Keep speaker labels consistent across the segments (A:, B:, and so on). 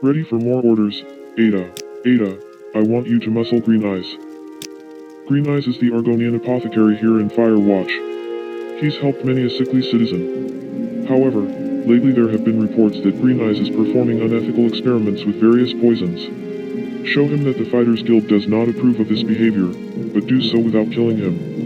A: Ready for more orders, Ada. Ada, I want you to muscle Green Eyes. Green Eyes is the Argonian apothecary here in Firewatch. He's helped many a sickly citizen. However, lately there have been reports that Green Eyes is performing unethical experiments with various poisons. Show him that the Fighters Guild does not approve of this behavior, but do so without killing him.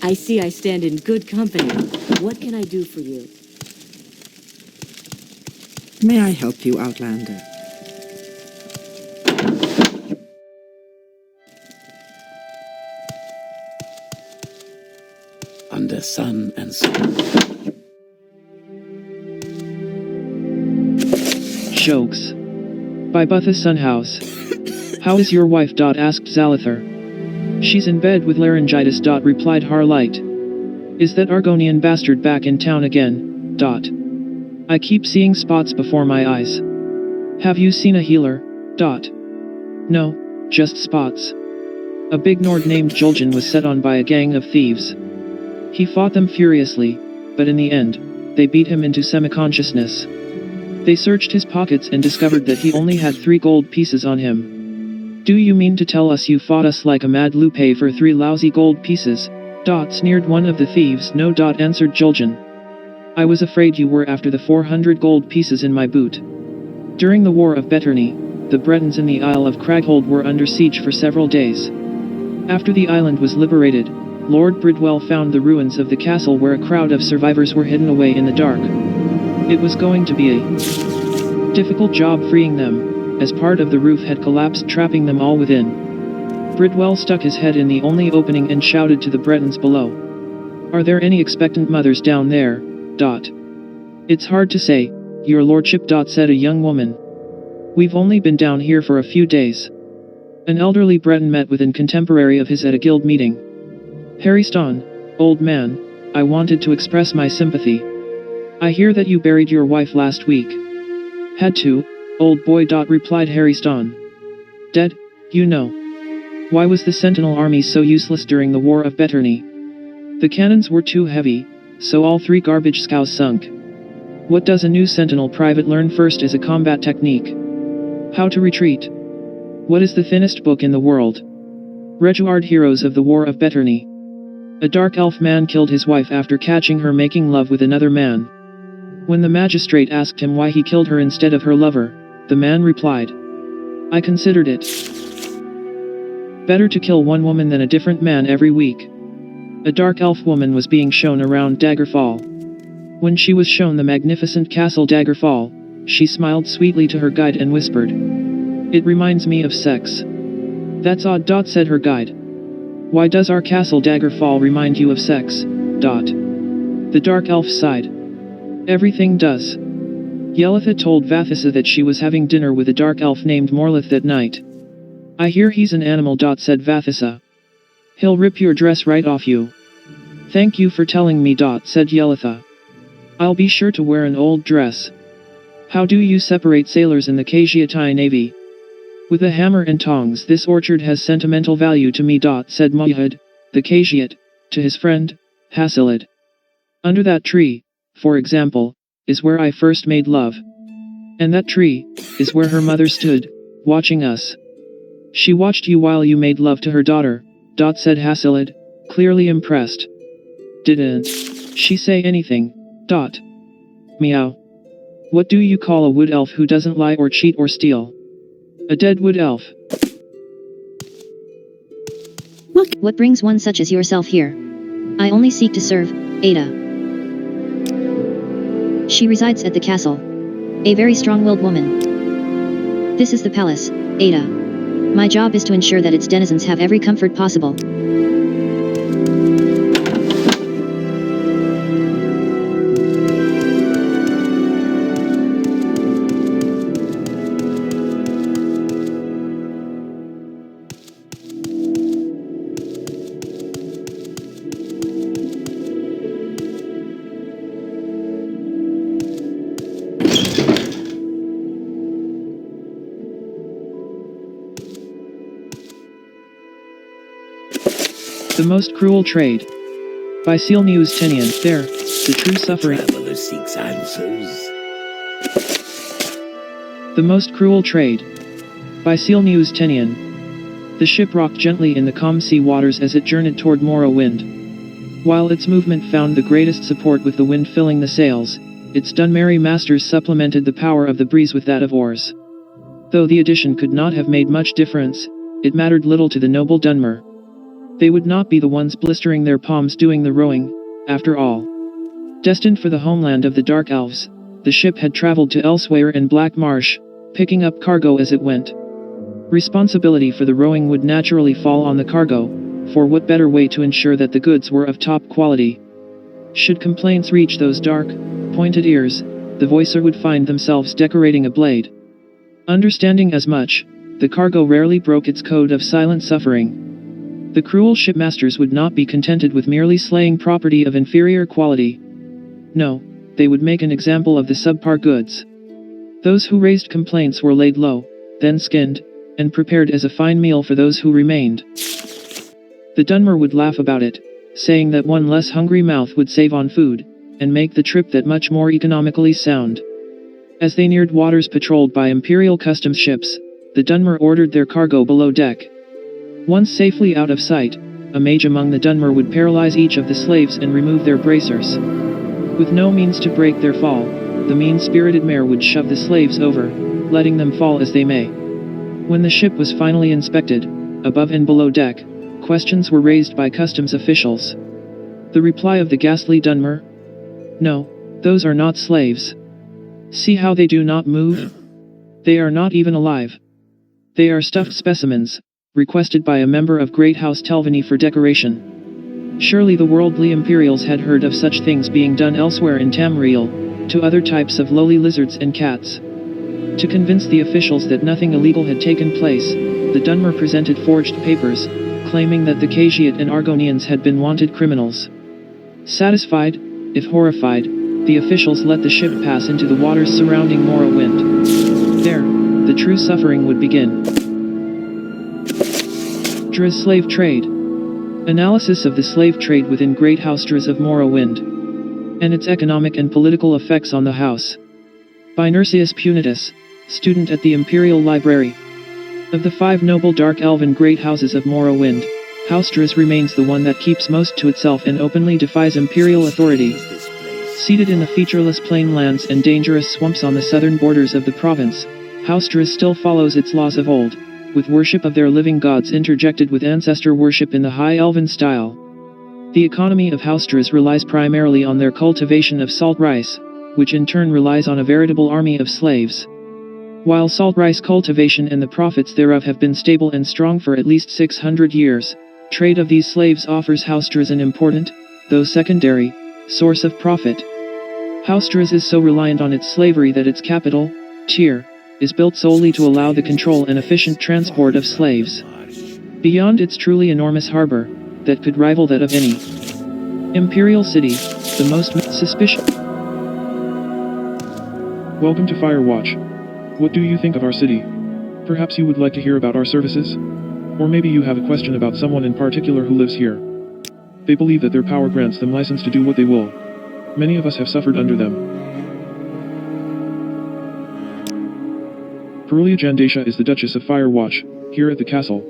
B: I see I stand in good company. What can I do for you?
C: May I help you, Outlander?
D: Under sun and sun.
E: Jokes. By Butha Sunhouse. How is your wife? Asked Zalathar. She's in bed with laryngitis. Replied Harlight. Is that Argonian bastard back in town again? I keep seeing spots before my eyes. Have you seen a healer? No, just spots. A big Nord named Juljan was set on by a gang of thieves. He fought them furiously, but in the end, they beat him into semi-consciousness. They searched his pockets and discovered that he only had 3 gold pieces on him. Do you mean to tell us you fought us like a mad lupe for 3 lousy gold pieces? Sneered one of the thieves. No. Answered Juljan. I was afraid you were after the 400 gold pieces in my boot. During the War of Betterney, the Bretons in the Isle of Craghold were under siege for several days. After the island was liberated, Lord Bridwell found the ruins of the castle where a crowd of survivors were hidden away in the dark. It was going to be a difficult job freeing them, as part of the roof had collapsed, trapping them all within. Bridwell stuck his head in the only opening and shouted to the Bretons below. Are there any expectant mothers down there? It's hard to say, your lordship. Said a young woman. We've only been down here for a few days. An elderly Breton met with a contemporary of his at a guild meeting. Harry Ston, old man, I wanted to express my sympathy. I hear that you buried your wife last week. Had to, old boy. Replied Harry Ston. Dead, you know. Why was the Sentinel army so useless during the War of Betterney? The cannons were too heavy, so all 3 garbage scows sunk. What does a new Sentinel private learn first is a combat technique. How to retreat. What is the thinnest book in the world? Reguard Heroes of the War of Betterney. A dark elf man killed his wife after catching her making love with another man. When the magistrate asked him why he killed her instead of her lover, the man replied, I considered it better to kill one woman than a different man every week. A dark elf woman was being shown around Daggerfall. When she was shown the magnificent castle Daggerfall, she smiled sweetly to her guide and whispered, It reminds me of sex. That's odd. Said her guide. Why does our castle Daggerfall remind you of sex? The dark elf sighed. Everything does. Yelitha told Vathisa that she was having dinner with a dark elf named Morlith that night. I hear he's an animal. Said Vathisa. He'll rip your dress right off you. Thank you for telling me. Said Yelitha. I'll be sure to wear an old dress. How do you separate sailors in the Khajiitai Navy? With a hammer and tongs. This orchard has sentimental value to me. Said Muhid, the Khajiit, to his friend, Hasilid. Under that tree, for example, is where I first made love. And that tree is where her mother stood, watching us. She watched you while you made love to her daughter, said Hasilid, clearly impressed. Didn't she say anything? Meow. What do you call a wood elf who doesn't lie or cheat or steal? A dead wood elf.
F: What brings one such as yourself here? I only seek to serve, Ada. She resides at the castle. A very strong-willed woman. This is the palace, Ada. My job is to ensure that its denizens have every comfort possible.
E: The Most Cruel Trade. By Seal News Tenian. There, the true suffering.
D: Traveler seeks answers.
E: The Most Cruel Trade. By Seal News Tenian. The ship rocked gently in the calm sea waters as it journeyed toward Morrowind. While its movement found the greatest support with the wind filling the sails, its Dunmerry masters supplemented the power of the breeze with that of oars. Though the addition could not have made much difference, it mattered little to the noble Dunmer. They would not be the ones blistering their palms doing the rowing, after all. Destined for the homeland of the Dark Elves, the ship had traveled to elsewhere in Black Marsh, picking up cargo as it went. Responsibility for the rowing would naturally fall on the cargo, for what better way to ensure that the goods were of top quality? Should complaints reach those dark, pointed ears, the voicer would find themselves decorating a blade. Understanding as much, the cargo rarely broke its code of silent suffering. The cruel shipmasters would not be contented with merely slaying property of inferior quality. No, they would make an example of the subpar goods. Those who raised complaints were laid low, then skinned, and prepared as a fine meal for those who remained. The Dunmer would laugh about it, saying that one less hungry mouth would save on food, and make the trip that much more economically sound. As they neared waters patrolled by Imperial customs ships, the Dunmer ordered their cargo below deck. Once safely out of sight, a mage among the Dunmer would paralyze each of the slaves and remove their bracers. With no means to break their fall, the mean-spirited mare would shove the slaves over, letting them fall as they may. When the ship was finally inspected, above and below deck, questions were raised by customs officials. The reply of the ghastly Dunmer? No, those are not slaves. See how they do not move? They are not even alive. They are stuffed specimens, requested by a member of Great House Telvanni for decoration. Surely the worldly Imperials had heard of such things being done elsewhere in Tamriel, to other types of lowly lizards and cats. To convince the officials that nothing illegal had taken place, the Dunmer presented forged papers, claiming that the Khajiit and Argonians had been wanted criminals. Satisfied, if horrified, the officials let the ship pass into the waters surrounding Morrowind. There, the true suffering would begin. Dra's slave trade. Analysis of the slave trade within Great House Dras of Morrowind, and its economic and political effects on the house. By Nersius Punitus, student at the Imperial Library. Of the 5 noble dark elven great houses of Morrowind, House Dras remains the one that keeps most to itself and openly defies Imperial authority. Seated in the featureless plain lands and dangerous swamps on the southern borders of the province, House Dras still follows its laws of old, with worship of their living gods interjected with ancestor worship in the High Elven style. The economy of House Dras relies primarily on their cultivation of salt rice, which in turn relies on a veritable army of slaves. While salt rice cultivation and the profits thereof have been stable and strong for at least 600 years, trade of these slaves offers House Dras an important, though secondary, source of profit. House Dras is so reliant on its slavery that its capital, Tyr, is built solely to allow the control and efficient transport of slaves. Beyond its truly enormous harbor, that could rival that of any Imperial city, the most suspicious. Welcome to Firewatch. What do you think of our city? Perhaps you would like to hear about our services? Or maybe you have a question about someone in particular who lives here. They believe that their power grants them license to do what they will. Many of us have suffered under them. Perulia Jandasha is the Duchess of Firewatch, here at the castle.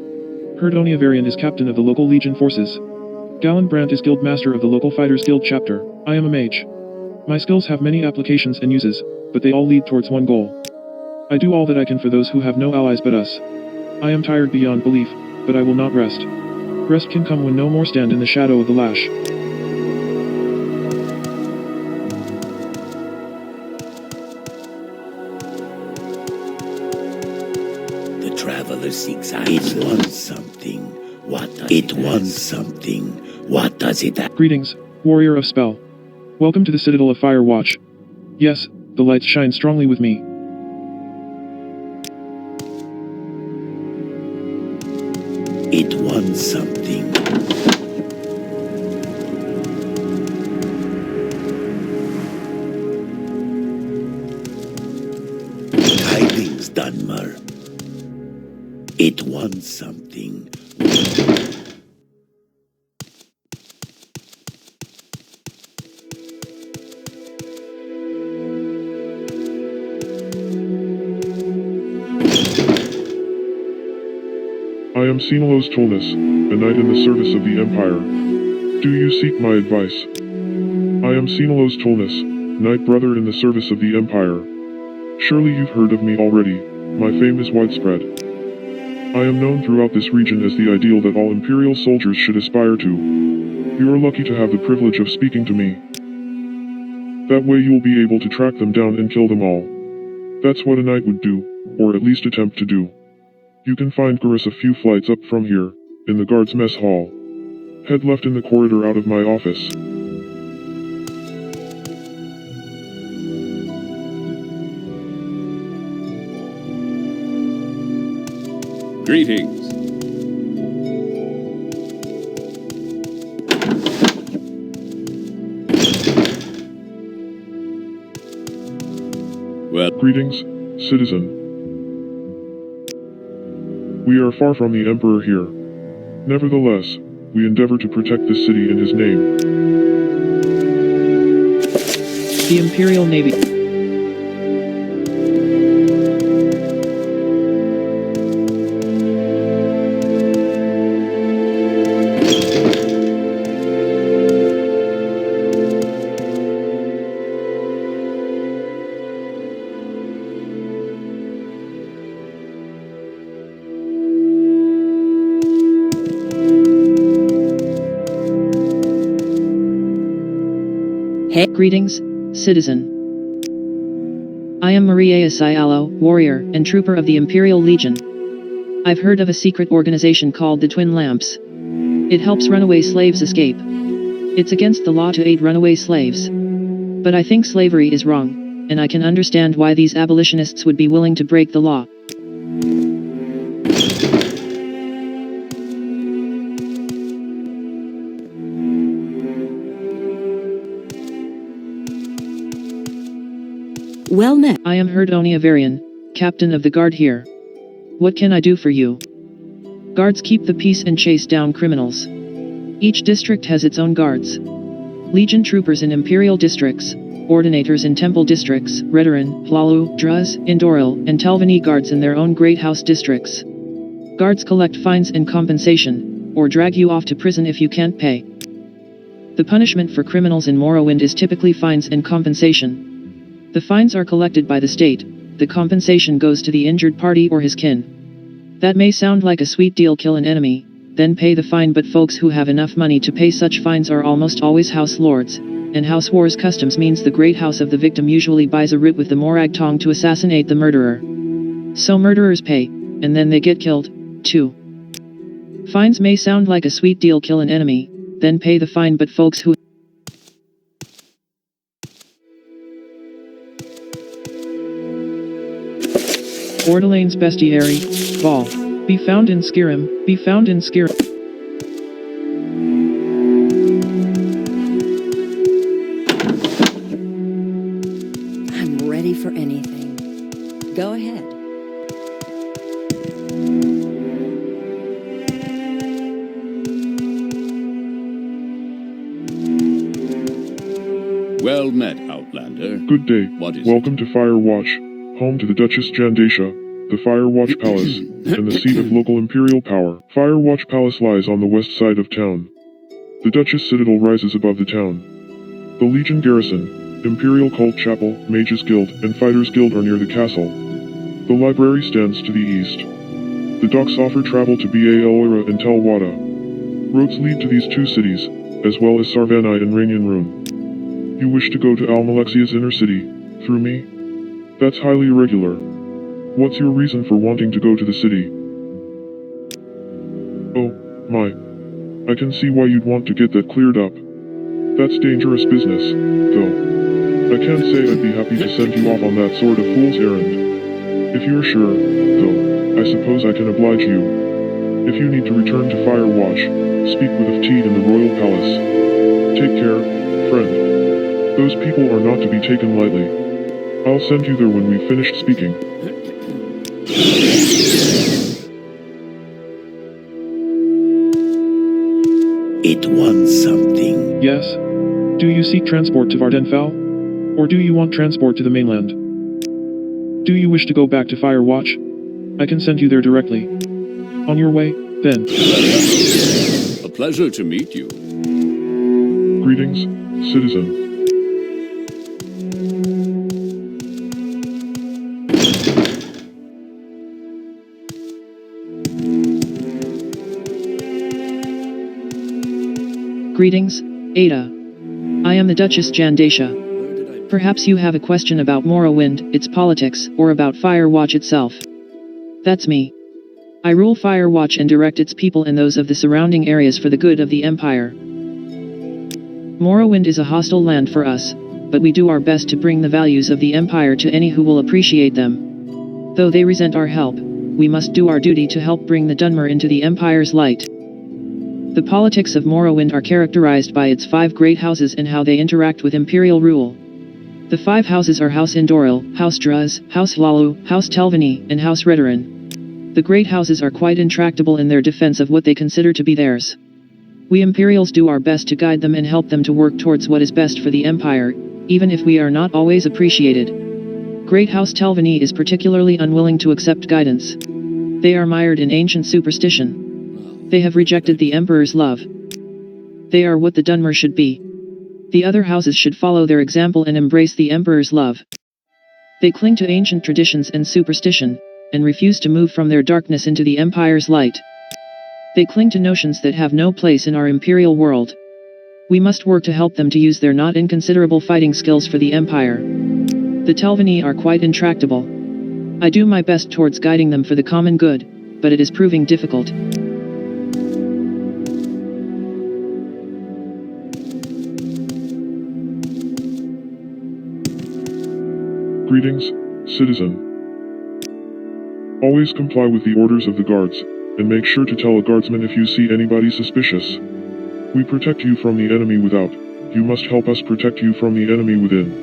E: Herdonia Varian is captain of the local Legion forces. Galen Brandt is guild master of the local Fighters Guild chapter. I am a mage. My skills have many applications and uses, but they all lead towards one goal. I do all that I can for those who have no allies but us. I am tired beyond belief, but I will not rest. Rest can come when no more stand in the shadow of the lash.
D: The traveler seeks answers. It wants something. What does it wants something. What does it have?
E: Greetings, warrior of spell. Welcome to the Citadel of Firewatch. Yes, the lights shine strongly with me.
D: It wants something. Tidings, Dunmer. It wants something.
A: am Sinelos Tolnus, a knight in the service of the Empire. Do you seek my advice? I am Sinelos Tolnus, knight brother in the service of the Empire. Surely you've heard of me already, my fame is widespread. I am known throughout this region as the ideal that all Imperial soldiers should aspire to. You are lucky to have the privilege of speaking to me. That way you'll be able to track them down and kill them all. That's what a knight would do, or at least attempt to do. You can find Garrus a few flights up from here, in the guards' mess hall. Head left in the corridor out of my office.
G: Greetings. Well,
A: Greetings, citizen. We are far from the Emperor here. Nevertheless, we endeavor to protect this city in his name.
E: The Imperial Navy. Greetings, citizen. I am Maria Isialo, warrior and trooper of the Imperial Legion. I've heard of a secret organization called the Twin Lamps. It helps runaway slaves escape. It's against the law to aid runaway slaves. But I think slavery is wrong, and I can understand why these abolitionists would be willing to break the law.
B: Well met.
E: I am Herdonia Varian, captain of the guard here. What can I do for you? Guards keep the peace and chase down criminals. Each district has its own guards. Legion troopers in Imperial districts, ordinators in Temple districts, Redoran, Plalu, Druz, Indoril, and Telvanni guards in their own Great House districts. Guards collect fines and compensation, or drag you off to prison if you can't pay. The punishment for criminals in Morrowind is typically fines and compensation. The fines are collected by the state, the compensation goes to the injured party or his kin. That may sound like a sweet deal, kill an enemy, then pay the fine, but folks who have enough money to pay such fines are almost always house lords, and house wars customs means the great house of the victim usually buys a writ with the Morag Tong to assassinate the murderer. So murderers pay, and then they get killed, too. Fines may sound like a sweet deal, kill an enemy, then pay the fine, but folks who Ordelane's bestiary, Ball. Be found in Skyrim, be found in Skyrim.
B: I'm ready for anything. Go ahead.
G: well met, Outlander.
A: Good day.
G: What is
A: Welcome to Firewatch, home to the Duchess Jandasha, the Firewatch Palace, and the seat of local imperial power. Firewatch Palace lies on the west side of town. The Duchess Citadel rises above the town. The Legion Garrison, Imperial Cult Chapel, Mages Guild, and Fighters Guild are near the castle. The library stands to the east. The docks offer travel to Ba-Elora and Tel Wada. Roads lead to these two cities, as well as Sarvanai and Rainian Rune. You wish to go to Almalexia's inner city, through me? That's highly irregular. What's your reason for wanting to go to the city? Oh, my. I can see why you'd want to get that cleared up. That's dangerous business, though. I can't say I'd be happy to send you off on that sort of fool's errand. If you're sure, though, I suppose I can oblige you. If you need to return to Firewatch, speak with Ftede in the Royal Palace. Take care, friend. Those people are not to be taken lightly. I'll send you there when we've finished speaking.
D: It wants something.
H: Yes. Do you seek transport to Vvardenfell? Or do you want transport to the mainland? Do you wish to go back to Firewatch? I can send you there directly. On your way, Then,
G: A pleasure to meet you.
A: Greetings, citizen.
E: Greetings, Ada. I am the Duchess Jandasha. Perhaps you have a question about Morrowind, its politics, or about Firewatch itself. That's me. I rule Firewatch and direct its people and those of the surrounding areas for the good of the Empire. Morrowind is a hostile land for us, but we do our best to bring the values of the Empire to any who will appreciate them. Though they resent our help, we must do our duty to help bring the Dunmer into the Empire's light. The politics of Morrowind are characterized by its 5 great houses and how they interact with Imperial rule. The 5 houses are House Endoril, House Druz, House Hlalu, House Telvanni, and House Redoran. The great houses are quite intractable in their defense of what they consider to be theirs. We Imperials do our best to guide them and help them to work towards what is best for the Empire, even if we are not always appreciated. Great House Telvanni is particularly unwilling to accept guidance. They are mired in ancient superstition. They have rejected the Emperor's love. They are what the Dunmer should be. The other houses should follow their example and embrace the Emperor's love. They cling to ancient traditions and superstition, and refuse to move from their darkness into the Empire's light. They cling to notions that have no place in our Imperial world. We must work to help them to use their not inconsiderable fighting skills for the Empire. The Telvanni are quite intractable. I do my best towards guiding them for the common good, but it is proving difficult.
A: Greetings, citizen. Always comply with the orders of the guards, and make sure to tell a guardsman if you see anybody suspicious. We protect you from the enemy without. You must help us protect you from the enemy within.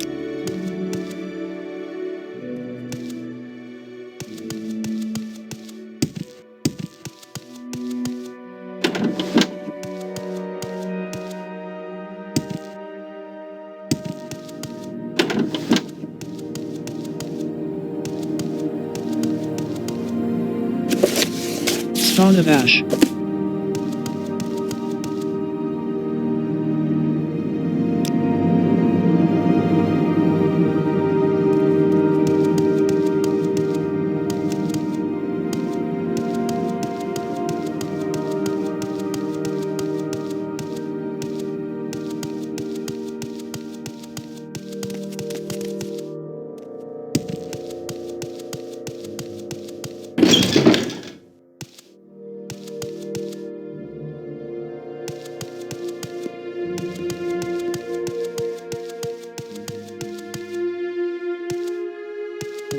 E: Spawn of Ash.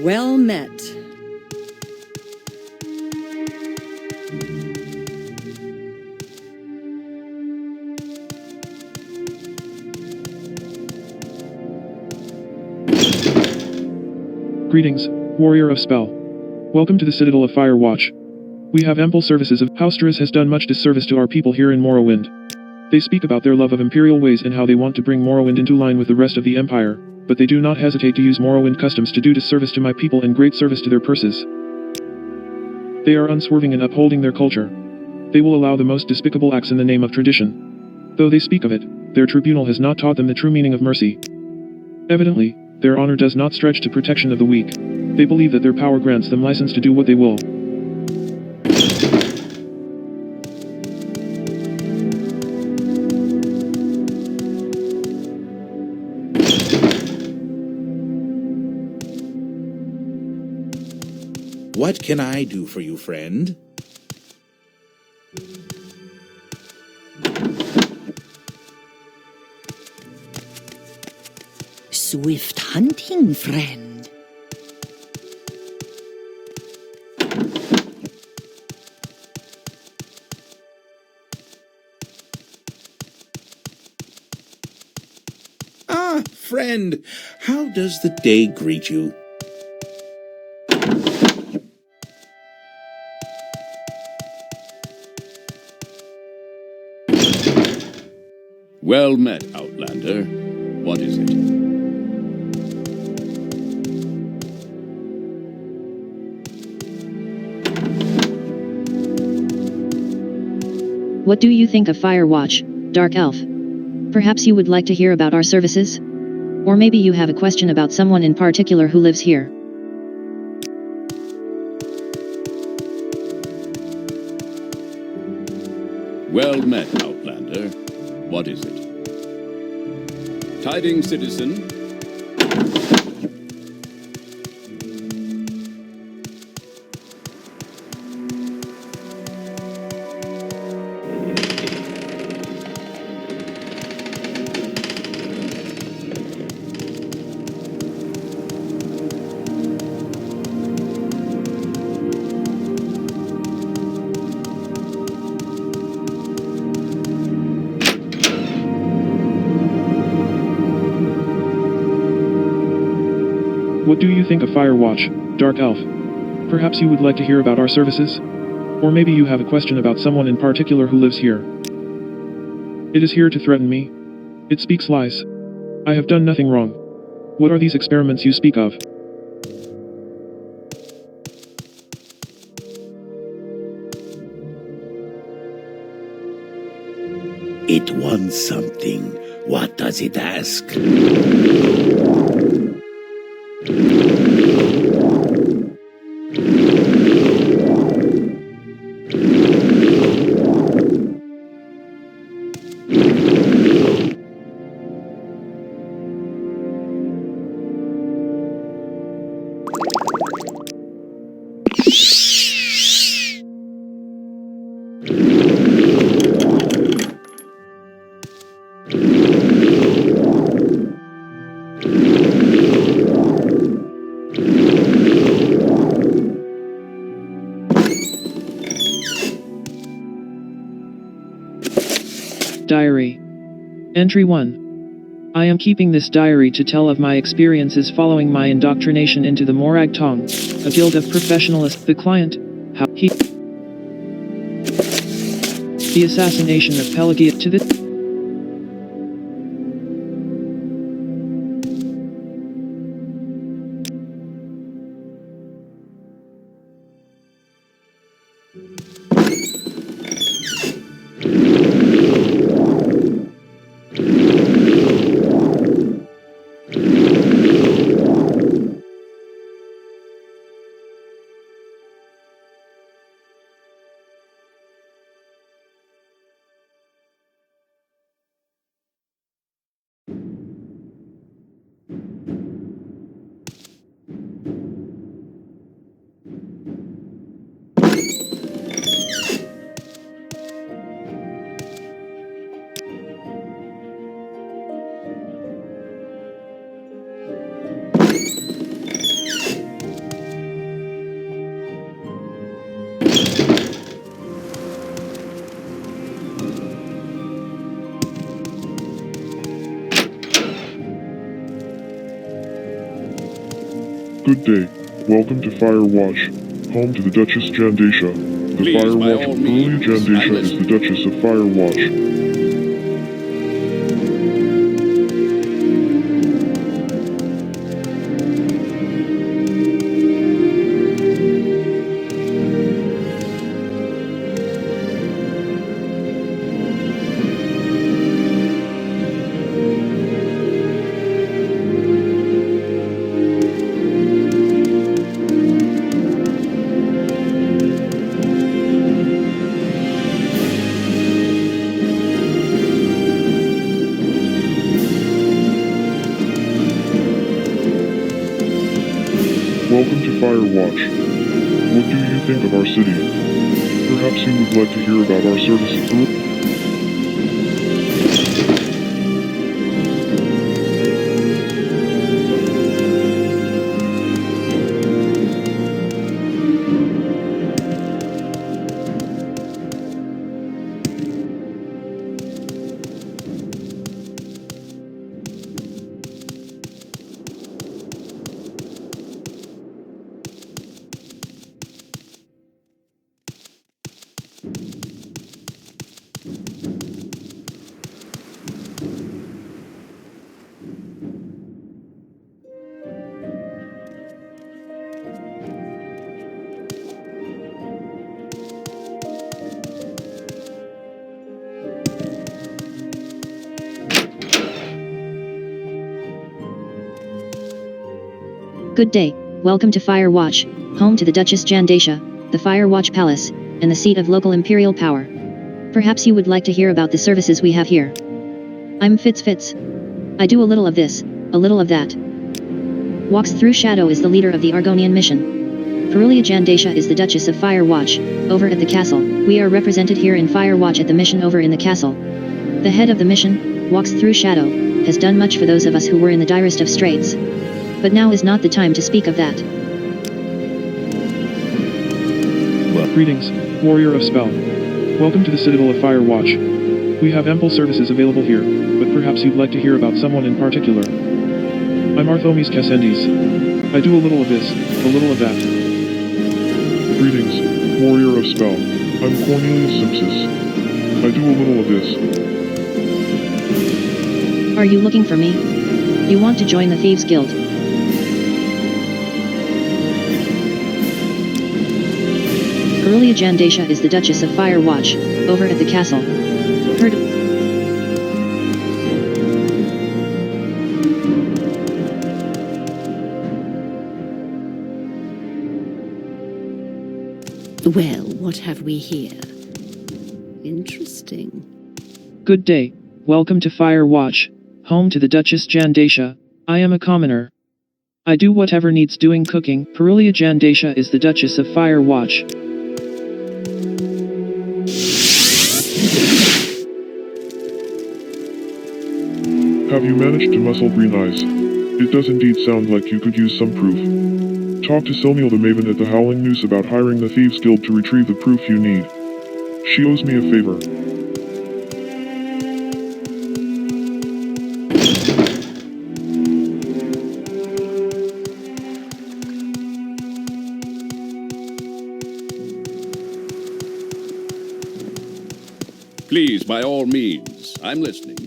B: Well met.
H: greetings, warrior of spell. Welcome to the Citadel of Firewatch. We have ample services of House Druz has done much disservice to our people here in Morrowind. They speak about their love of Imperial ways and how they want to bring Morrowind into line with the rest of the Empire, but they do not hesitate to use Morrowind customs to do disservice to my people and great service to their purses. They are unswerving in upholding their culture. They will allow the most despicable acts in the name of tradition. Though they speak of it, their tribunal has not taught them the true meaning of mercy. Evidently, their honor does not stretch to protection of the weak. They believe that their power grants them license to do what they will.
D: What can I do for you, friend?
I: Swift hunting, friend.
D: Ah, friend, how does the day greet you?
G: Well met, Outlander. What is it?
F: What do you think of Firewatch, Dark Elf? Perhaps you would like to hear about our services? Or maybe you have a question about someone in particular who lives here.
G: Well met, Outlander. What is it? Tidings, citizen.
H: What do you think of Firewatch, Dark Elf? Perhaps you would like to hear about our services? Or maybe you have a question about someone in particular who lives here. It is here to threaten me. It speaks lies. I have done nothing wrong. What are these experiments you speak of?
D: It wants something. What does it ask?
E: Diary. Entry 1. I am keeping this diary to tell of my experiences following my indoctrination into the Morag Tong, a guild of professionalists. The client, how he... The assassination of Pelagia to the...
A: Good day. Welcome to Firewatch, home to the Duchess Jandasha. The
G: Please, by
A: Firewatch
G: all
A: of Earlier
G: means,
A: Jandasha is
G: silence.
A: the Duchess of Firewatch. Welcome to Firewatch. What do you think of our city? Perhaps you would like to hear about our services.
F: Good day, welcome to Firewatch, home to the Duchess Jandasha, the Firewatch Palace, and the seat of local imperial power. Perhaps you would like to hear about the services we have here. I'm Fitz. I do a little of this, a little of that. Walks Through Shadow is the leader of the Argonian mission. Perulia Jandasha is the Duchess of Firewatch, over at the castle. We are represented here in Firewatch at the mission over in the castle. The head of the mission, Walks Through Shadow, has done much for those of us who were in the direst of straits. But now is not the time to speak of that.
H: Greetings, Warrior of Spell. Welcome to the Citadel of Firewatch. We have ample services available here, but perhaps you'd like to hear about someone in particular. I'm Arthomes Cassendes. I do a little of this, a little of that.
A: Greetings, Warrior of Spell. I'm Cornelius Simpsons. I do a little of this.
F: Are you looking for me? You want to join the Thieves Guild? Perulia Jandasha is the Duchess of Firewatch, over at the castle. Heard of...
B: Well, what have we here? Interesting.
E: Good day, welcome to Firewatch, home to the Duchess Jandasha. I am a commoner. I do whatever needs doing cooking. Perulia Jandasha is the Duchess of Firewatch.
A: Have you managed to muscle Green Eyes? It does indeed sound like you could use some proof. Talk to Selmiel the Maven at the Howling Noose about hiring the Thieves Guild to retrieve the proof you need. She owes me a favor.
G: Please, by all means. I'm listening.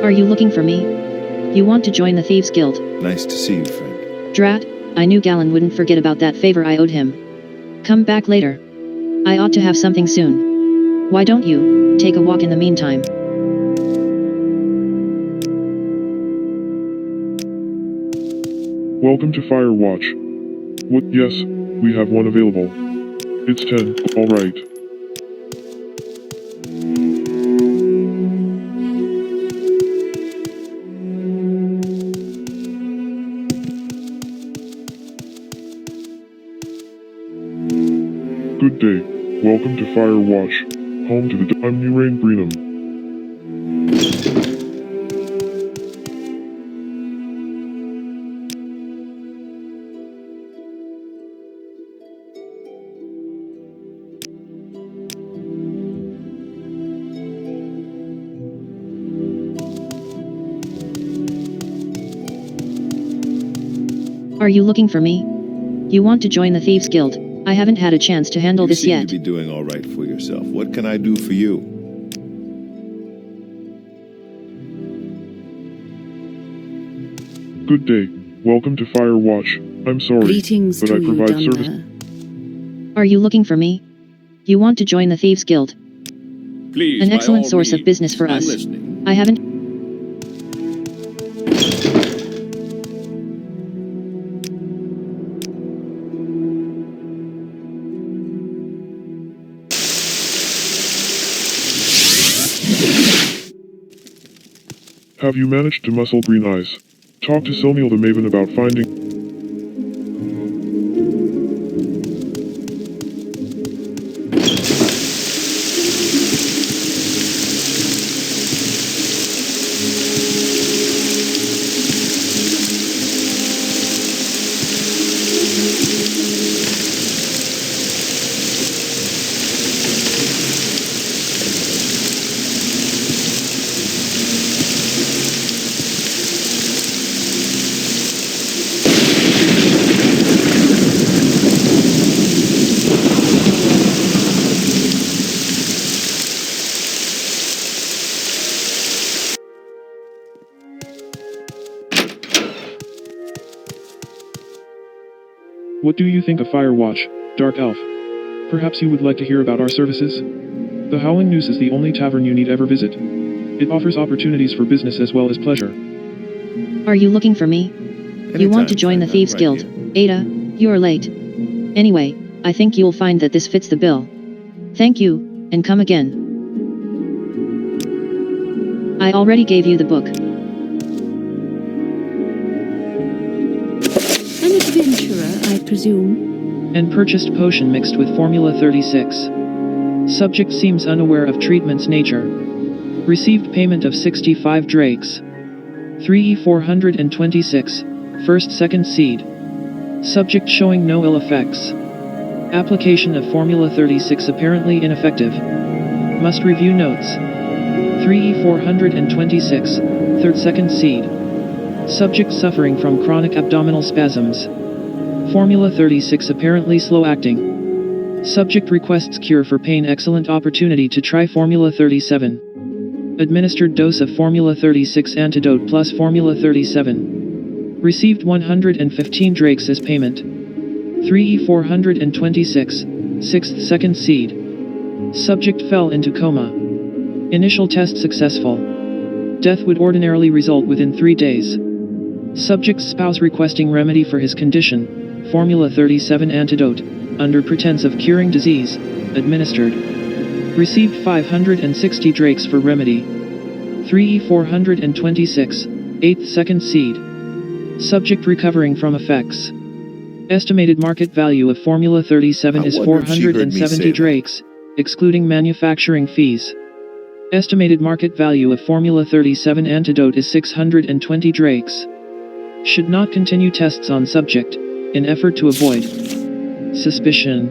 F: Are you looking for me? You want to join the Thieves Guild?
J: Nice to see you, Frank.
F: Drat, I knew Galen wouldn't forget about that favor I owed him. Come back later. I ought to have something soon. Why don't you take a walk in the meantime?
A: Welcome to Firewatch. What? Yes, we have one available. It's 10, alright. Good day. Welcome to Firewatch, home to the I'm Nurain Breenham.
F: Are you looking for me? You want to join the Thieves Guild? I haven't had a chance to handle this yet.
J: You seem to be doing all right for yourself. What can I do for you?
A: Good day. Welcome to Firewatch. I'm sorry,
B: Greetings
A: but
B: to
A: I
B: you,
A: provide service.
B: Dunmer.
F: Are you looking for me? You want to join the Thieves Guild?
G: Please,
F: An
G: by
F: excellent
G: all
F: source of
G: means.
F: business for
G: I'm
F: us.
G: listening.
F: I haven't...
A: Have you managed to muscle Green Eyes? Talk to Selmiel the Maven about finding...
H: What do you think of Firewatch, Dark Elf? Perhaps you would like to hear about our services? The Howling Noose is the only tavern you need ever visit. It offers opportunities for business as well as pleasure.
F: Are you looking for me? You want to join the
J: friend, I'm
F: Thieves
J: right
F: Guild?
J: here.
F: Ada, you're late. Anyway, I think you'll find that this fits the bill. Thank you, and come again. I already gave you the book.
B: An adventurer, I presume.
E: And purchased potion mixed with Formula 36. Subject seems unaware of treatment's nature. Received payment of 65 drakes. 3E426. First second seed. Subject showing no ill effects. Application of Formula 36 apparently ineffective. Must review notes. 3E426. Third second seed. Subject suffering from chronic abdominal spasms. Formula 36 apparently slow acting. Subject requests cure for pain. Excellent opportunity to try Formula 37. Administered dose of Formula 36 antidote plus Formula 37. Received 115 drakes as payment. 3E426. Sixth second seed. Subject fell into coma. Initial test successful. Death would ordinarily result within 3 days. Subject's spouse requesting remedy for his condition. Formula 37 antidote, under pretense of curing disease, administered. Received 560 drakes for remedy. 3E426. Eighth second seed. Subject recovering from effects. Estimated market value of Formula 37 is
J: I wonder if she heard me
E: 470
J: say that.
E: drakes, excluding manufacturing fees. Estimated market value of Formula 37 antidote is 620 drakes. Should not continue tests on subject, in effort to avoid suspicion.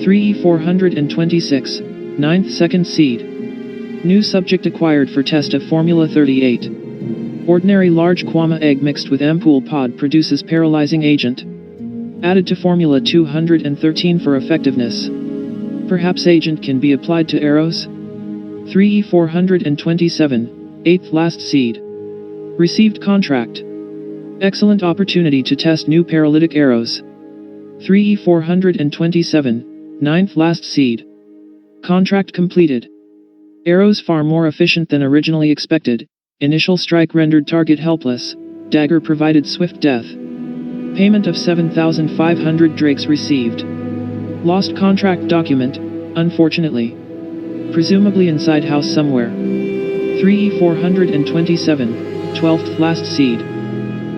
E: 3E426. Ninth second seed. New subject acquired for test of Formula 38. Ordinary large Kwama egg mixed with ampoule pod produces paralyzing agent. Added to Formula 213 for effectiveness. Perhaps agent can be applied to arrows? 3E427. Eighth last seed. Received contract. Excellent opportunity to test new paralytic arrows. 3E427. Ninth last seed. Contract completed. Arrows far more efficient than originally expected. Initial strike rendered target helpless. Dagger provided swift death. Payment of 7,500 drakes received. Lost contract document, unfortunately. Presumably inside house somewhere. 3E427. 12th last seed.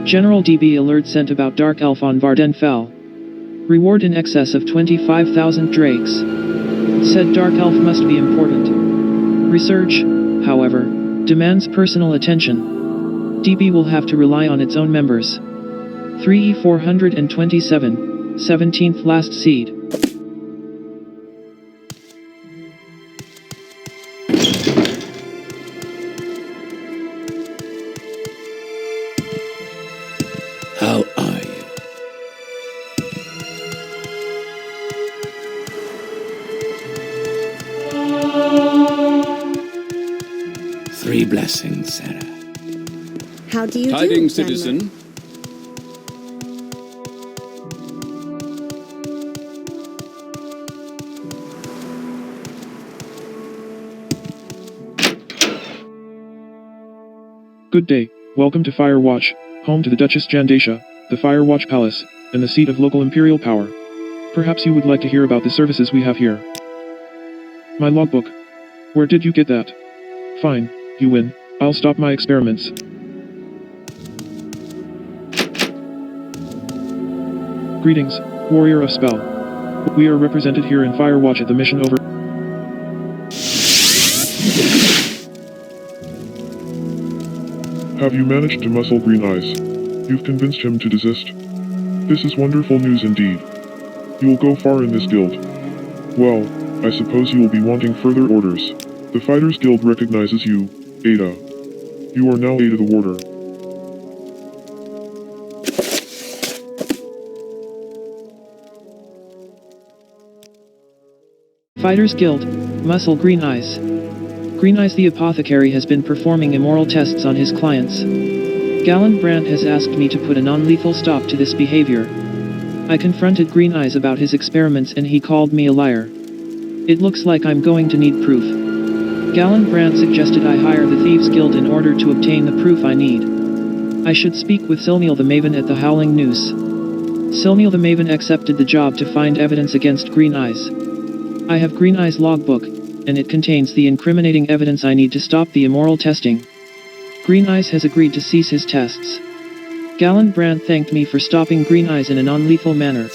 E: General DB alert sent about Dark Elf on Vvardenfell. Reward in excess of 25,000 drakes. Said Dark Elf must be important. Research, however, demands personal attention. DB will have to rely on its own members. 3E427. 17th last seed.
D: How are you? Three blessings, Sarah.
I: How do you
G: Tidings,
I: do,
G: citizen.
H: Good day, welcome to Firewatch, home to the Duchess Jandasha, the Firewatch Palace, and the seat of local imperial power. Perhaps you would like to hear about the services we have here. My logbook. Where did you get that? Fine, you win. I'll stop my experiments. Greetings, warrior of spell. We are represented here in Firewatch at the mission over.
A: Have you managed to muscle Green Eyes? You've convinced him to desist? This is wonderful news indeed. You will go far in this guild. Well, I suppose you will be wanting further orders. The Fighters Guild recognizes you, Ada. You are now Ada the Warder.
E: Fighters Guild, Muscle Green Eyes. Green Eyes the apothecary has been performing immoral tests on his clients. Gallant Brandt has asked me to put a non-lethal stop to this behavior. I confronted Green Eyes about his experiments and he called me a liar. It looks like I'm going to need proof. Galen Brandt suggested I hire the Thieves Guild in order to obtain the proof I need. I should speak with Silneal the Maven at the Howling Noose. Silneal the Maven accepted the job to find evidence against Green Eyes. I have Green Eyes' logbook, and it contains the incriminating evidence I need to stop the immoral testing. Green Eyes has agreed to cease his tests. Galen Brandt thanked me for stopping Green Eyes in a non-lethal manner.